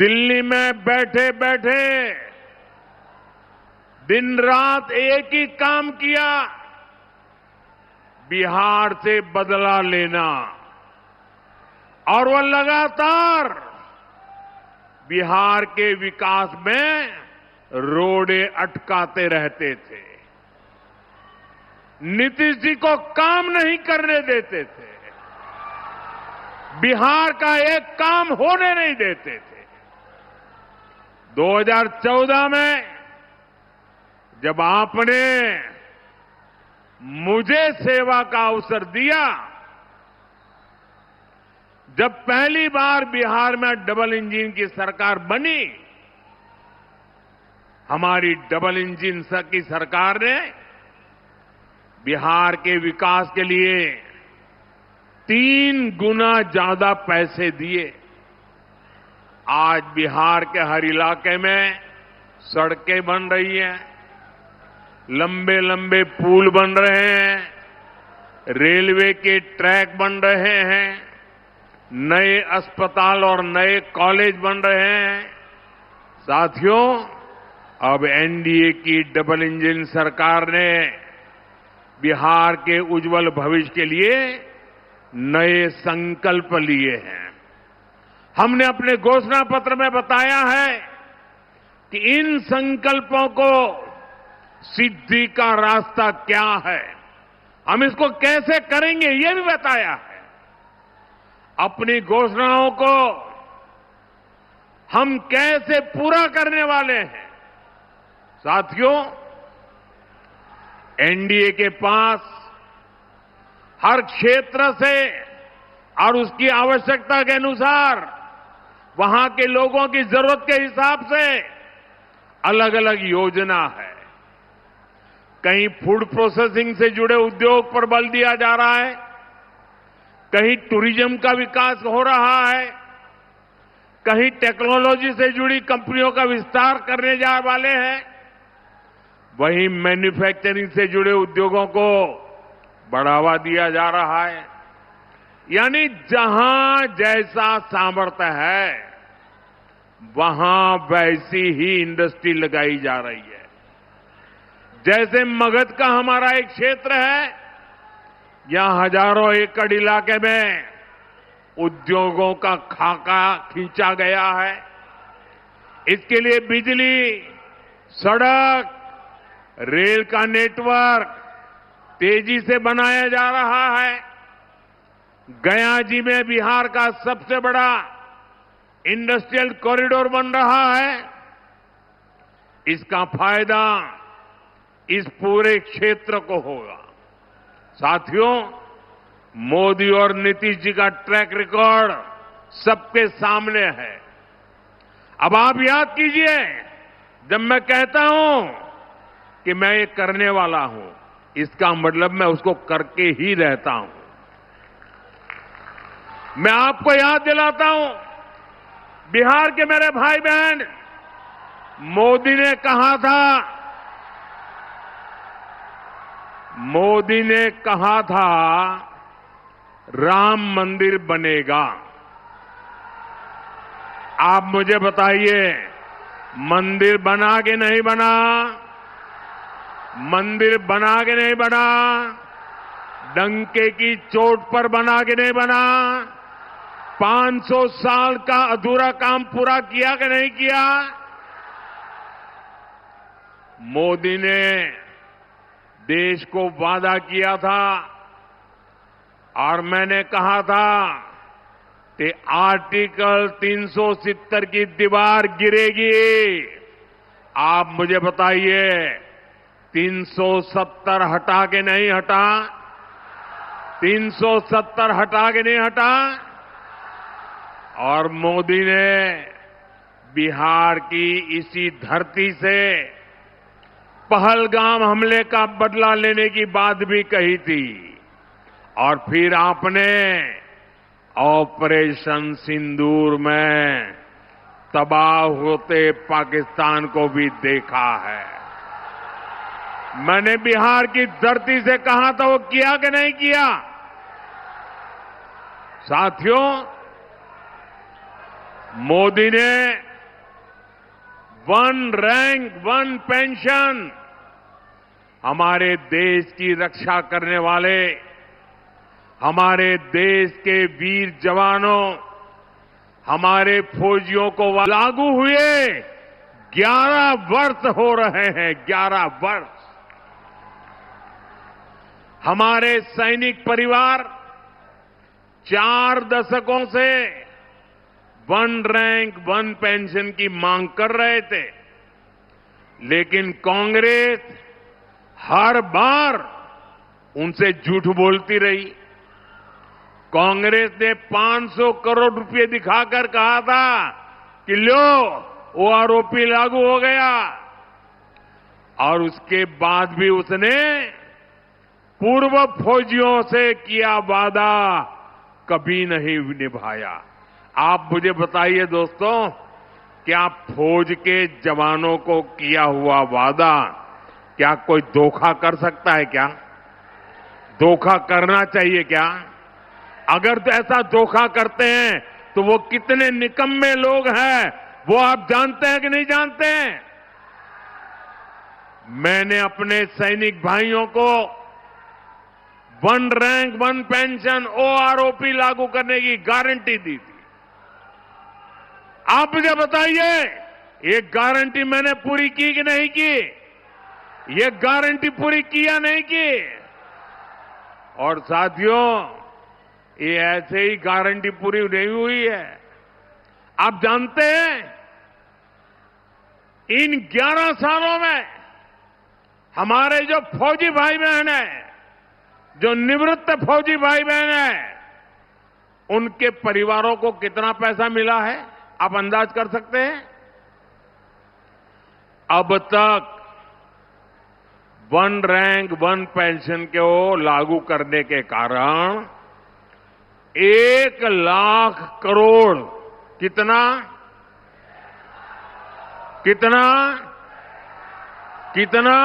दिल्ली में बैठे बैठे दिन रात एक ही काम किया, बिहार से बदला लेना। और वो लगातार बिहार के विकास में रोड़े अटकाते रहते थे। नीतीश जी को काम नहीं करने देते थे, बिहार का एक काम होने नहीं देते थे। 2014 में जब आपने मुझे सेवा का अवसर दिया, जब पहली बार बिहार में डबल इंजन की सरकार बनी, हमारी डबल इंजन की सरकार ने बिहार के विकास के लिए 3 गुना ज्यादा पैसे दिए। आज बिहार के हर इलाके में सड़कें बन रही हैं, लंबे लंबे पुल बन रहे हैं, रेलवे के ट्रैक बन रहे हैं, नए अस्पताल और नए कॉलेज बन रहे हैं। साथियों, अब एनडीए की डबल इंजन सरकार ने बिहार के उज्जवल भविष्य के लिए नए संकल्प लिए हैं। हमने अपने घोषणा पत्र में बताया है कि इन संकल्पों को सिद्धि का रास्ता क्या है, हम इसको कैसे करेंगे, ये भी बताया है। अपनी घोषणाओं को हम कैसे पूरा करने वाले हैं। साथियों, एनडीए के पास हर क्षेत्र से और उसकी आवश्यकता के अनुसार, वहां के लोगों की जरूरत के हिसाब से अलग अलग योजना है। कहीं फूड प्रोसेसिंग से जुड़े उद्योग पर बल दिया जा रहा है, कहीं टूरिज्म का विकास हो रहा है, कहीं टेक्नोलॉजी से जुड़ी कंपनियों का विस्तार करने जा वाले हैं, वहीं मैन्युफैक्चरिंग से जुड़े उद्योगों को बढ़ावा दिया जा रहा है। यानी जहां जैसा सामर्थ्य है, वहां वैसी ही इंडस्ट्री लगाई जा रही है। जैसे मगध का हमारा एक क्षेत्र है, यहां हजारों एकड़ इलाके में उद्योगों का खाका खींचा गया है। इसके लिए बिजली, सड़क, रेल का नेटवर्क तेजी से बनाया जा रहा है। गया जी में बिहार का सबसे बड़ा इंडस्ट्रियल कॉरिडोर बन रहा है। इसका फायदा इस पूरे क्षेत्र को होगा। साथियों, मोदी और नीतीश जी का ट्रैक रिकॉर्ड सबके सामने है। अब आप याद कीजिए, जब मैं कहता हूं कि मैं ये करने वाला हूं, इसका मतलब मैं उसको करके ही रहता हूं। मैं आपको याद दिलाता हूं, बिहार के मेरे भाई बहन, मोदी ने कहा था राम मंदिर बनेगा। आप मुझे बताइए, मंदिर बना के नहीं बना? मंदिर बना के नहीं बना? डंके की चोट पर बना के नहीं बना? 500 साल का अधूरा काम पूरा किया कि नहीं किया? मोदी ने देश को वादा किया था और मैंने कहा था कि आर्टिकल 370 की दीवार गिरेगी। आप मुझे बताइए, 370 हटा के नहीं हटा? 370 हटा के नहीं हटा? और मोदी ने बिहार की इसी धरती से पहलगाम हमले का बदला लेने की बात भी कही थी। और फिर आपने ऑपरेशन सिंदूर में तबाह होते पाकिस्तान को भी देखा है। मैंने बिहार की धरती से कहा था, वो किया कि नहीं किया? साथियों, मोदी ने वन रैंक वन पेंशन हमारे देश की रक्षा करने वाले हमारे देश के वीर जवानों हमारे फौजियों को लागू हुए 11 वर्ष हो रहे हैं। 11 वर्ष हमारे सैनिक परिवार 4 दशकों से वन रैंक वन पेंशन की मांग कर रहे थे, लेकिन कांग्रेस हर बार उनसे झूठ बोलती रही। कांग्रेस ने 500 करोड़ रुपए दिखाकर कहा था कि लो ओआरओपी लागू हो गया, और उसके बाद भी उसने पूर्व फौजियों से किया वादा कभी नहीं निभाया। आप मुझे बताइए दोस्तों, क्या फौज के जवानों को किया हुआ वादा क्या कोई धोखा कर सकता है? क्या धोखा करना चाहिए क्या? अगर तो ऐसा धोखा करते हैं तो वो कितने निकम्मे लोग हैं वो आप जानते हैं कि नहीं जानते हैं? मैंने अपने सैनिक भाइयों को one rank one pension OROP लागू करने की गारंटी दी थी। आप मुझे बताइए, ये गारंटी मैंने पूरी की कि नहीं की? ये गारंटी पूरी की या नहीं की? और साथियों, ये ऐसे ही गारंटी पूरी नहीं हुई है। आप जानते हैं, इन 11 सालों में हमारे जो फौजी भाई बहन हैं, जो निवृत्त फौजी भाई बहन हैं, उनके परिवारों को कितना पैसा मिला है आप अंदाज कर सकते हैं? अब तक वन रैंक वन पेंशन को लागू करने के कारण 1 लाख करोड़ कितना कितना कितना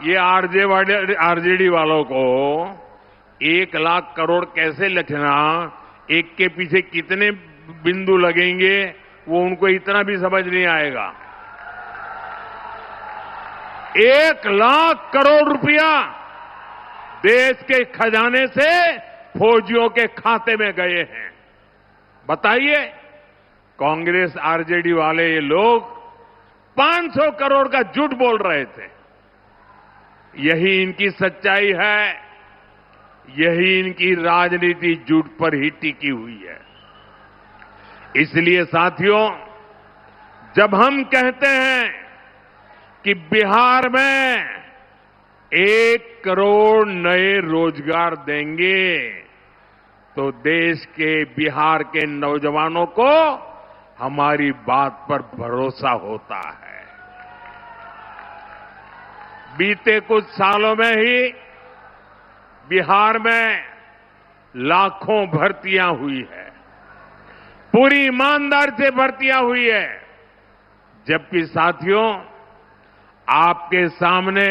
ये आरजेडी वालों को 1 लाख करोड़ कैसे लिखना, एक के पीछे कितने बिंदु लगेंगे, वो उनको इतना भी समझ नहीं आएगा। 1 लाख करोड़ रुपया देश के खजाने से फौजियों के खाते में गए हैं। बताइए, कांग्रेस आरजेडी वाले ये लोग 500 करोड़ का झूठ बोल रहे थे। यही इनकी सच्चाई है, यही इनकी राजनीति झूठ पर ही टिकी हुई है। इसलिए साथियों, जब हम कहते हैं कि बिहार में 1 करोड़ नए रोजगार देंगे, तो देश के बिहार के नौजवानों को हमारी बात पर भरोसा होता है। बीते कुछ सालों में ही बिहार में लाखों भर्तियां हुई है, पूरी ईमानदारी से भर्तियां हुई है। जबकि साथियों, आपके सामने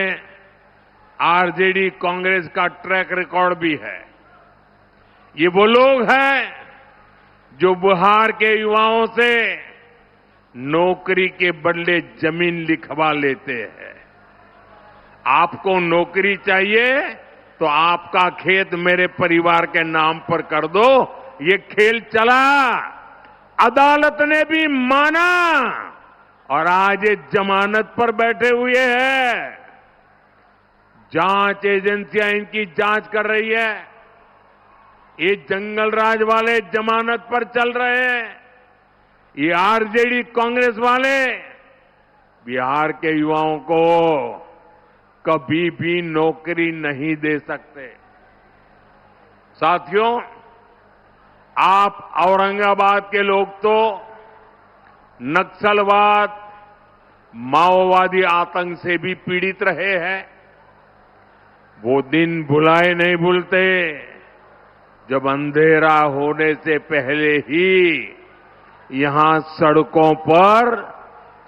आरजेडी कांग्रेस का ट्रैक रिकॉर्ड भी है। ये वो लोग हैं जो बिहार के युवाओं से नौकरी के बदले जमीन लिखवा लेते हैं। आपको नौकरी चाहिए तो आपका खेत मेरे परिवार के नाम पर कर दो। ये खेल चला, अदालत ने भी माना और आज ये जमानत पर बैठे हुए हैं। जांच एजेंसियां इनकी जांच कर रही है। ये जंगल राज वाले जमानत पर चल रहे हैं। ये आरजेडी कांग्रेस वाले बिहार के युवाओं को कभी भी नौकरी नहीं दे सकते। साथियों, आप औरंगाबाद के लोग तो नक्सलवाद, माओवादी आतंक से भी पीड़ित रहे हैं। वो दिन भुलाए नहीं भूलते जब अंधेरा होने से पहले ही यहां सड़कों पर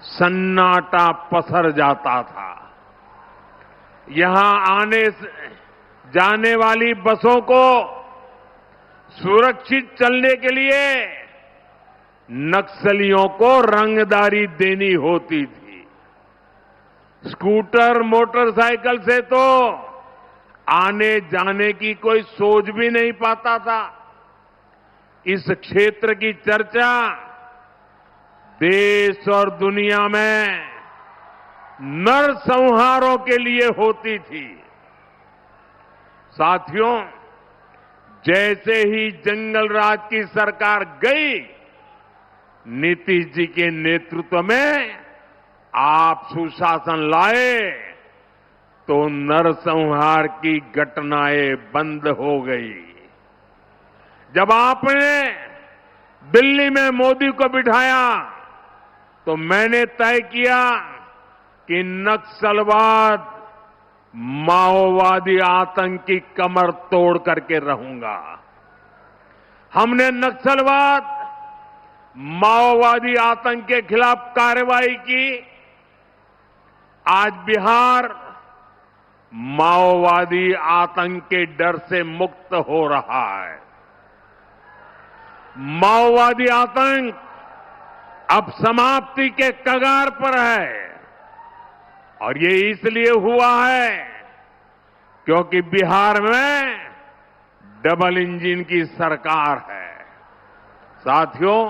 सन्नाटा पसर जाता था। यहां आने जाने वाली बसों को सुरक्षित चलने के लिए नक्सलियों को रंगदारी देनी होती थी। स्कूटर मोटरसाइकिल से तो आने जाने की कोई सोच भी नहीं पाता था। इस क्षेत्र की चर्चा देश और दुनिया में नरसंहारों के लिए होती थी। साथियों, जैसे ही जंगल राज की सरकार गई, नीतीश जी के नेतृत्व में आप सुशासन लाए तो नरसंहार की घटनाएं बंद हो गई। जब आपने दिल्ली में मोदी को बिठाया तो मैंने तय किया कि नक्सलवाद, माओवादी आतंक की कमर तोड़ करके रहूंगा। हमने नक्सलवाद, माओवादी आतंक के खिलाफ कार्रवाई की। आज बिहार माओवादी आतंक के डर से मुक्त हो रहा है। माओवादी आतंक अब समाप्ति के कगार पर है और ये इसलिए हुआ है क्योंकि बिहार में डबल इंजन की सरकार है। साथियों,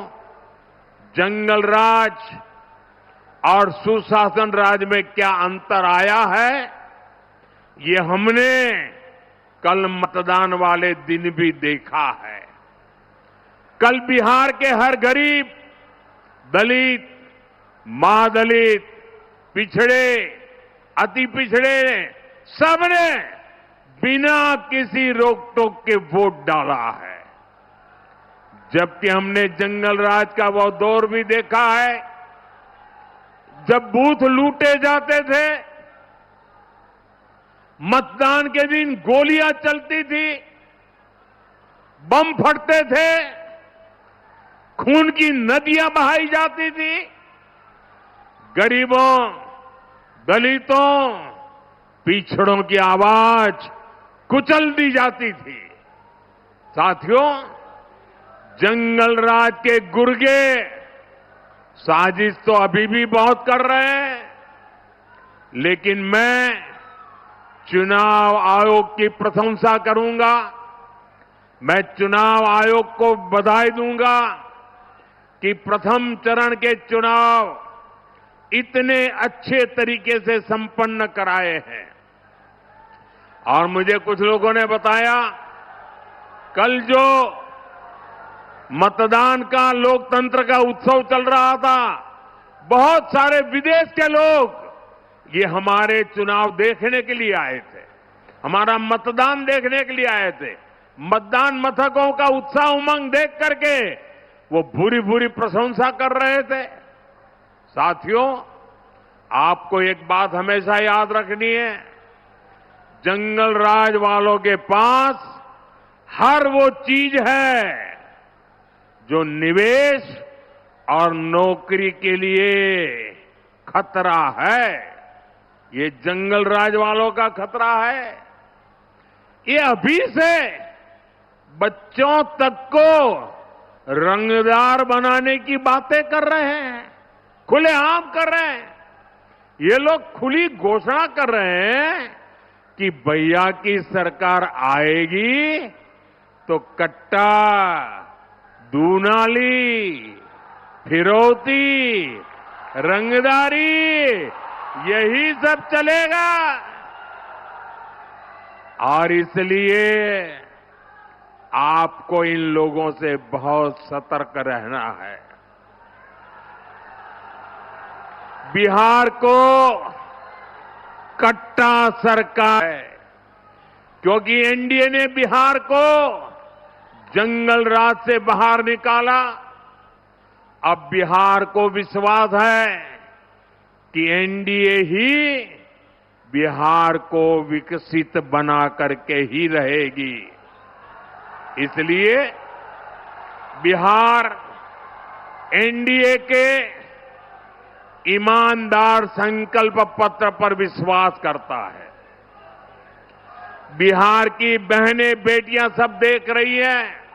जंगल राज और सुशासन राज में क्या अंतर आया है, ये हमने कल मतदान वाले दिन भी देखा है। कल बिहार के हर गरीब, दलित, महादलित, पिछड़े, अति पिछड़े, सबने बिना किसी रोक टोक के वोट डाला है। जबकि हमने जंगल राज का वो दौर भी देखा है जब बूथ लूटे जाते थे, मतदान के दिन गोलियां चलती थी, बम फटते थे, खून की नदियां बहाई जाती थी, गरीबों, दलितों, पिछड़ों की आवाज कुचल दी जाती थी। साथियों, जंगल राज के गुर्गे साजिश तो अभी भी बहुत कर रहे हैं, लेकिन मैं चुनाव आयोग की प्रशंसा करूंगा। मैं चुनाव आयोग को बधाई दूंगा कि प्रथम चरण के चुनाव इतने अच्छे तरीके से संपन्न कराए हैं। और मुझे कुछ लोगों ने बताया, कल जो मतदान का, लोकतंत्र का उत्सव चल रहा था, बहुत सारे विदेश के लोग ये हमारे चुनाव देखने के लिए आए थे, हमारा मतदान देखने के लिए आए थे। मतदान मथकों का उत्साह उमंग देख करके वो भूरी भूरी प्रशंसा कर रहे थे। साथियों, आपको एक बात हमेशा याद रखनी है, जंगल राज वालों के पास हर वो चीज है जो निवेश और नौकरी के लिए खतरा है। ये जंगल राज वालों का खतरा है। ये अभी से बच्चों तक को रंगदार बनाने की बातें कर रहे हैं, खुलेआम कर रहे हैं। ये लोग खुली घोषणा कर रहे हैं कि भैया की सरकार आएगी तो कट्टा, दूनाली, फिरौती, रंगदारी, यही सब चलेगा। और इसलिए आपको इन लोगों से बहुत सतर्क रहना है। बिहार को कट्टा सरकार है क्योंकि एनडीए ने बिहार को जंगल राज से बाहर निकाला। अब बिहार को विश्वास है कि एनडीए ही बिहार को विकसित बना करके ही रहेगी। इसलिए बिहार एनडीए के ईमानदार संकल्प पत्र पर विश्वास करता है। बिहार की बहनें, बेटियां सब देख रही हैं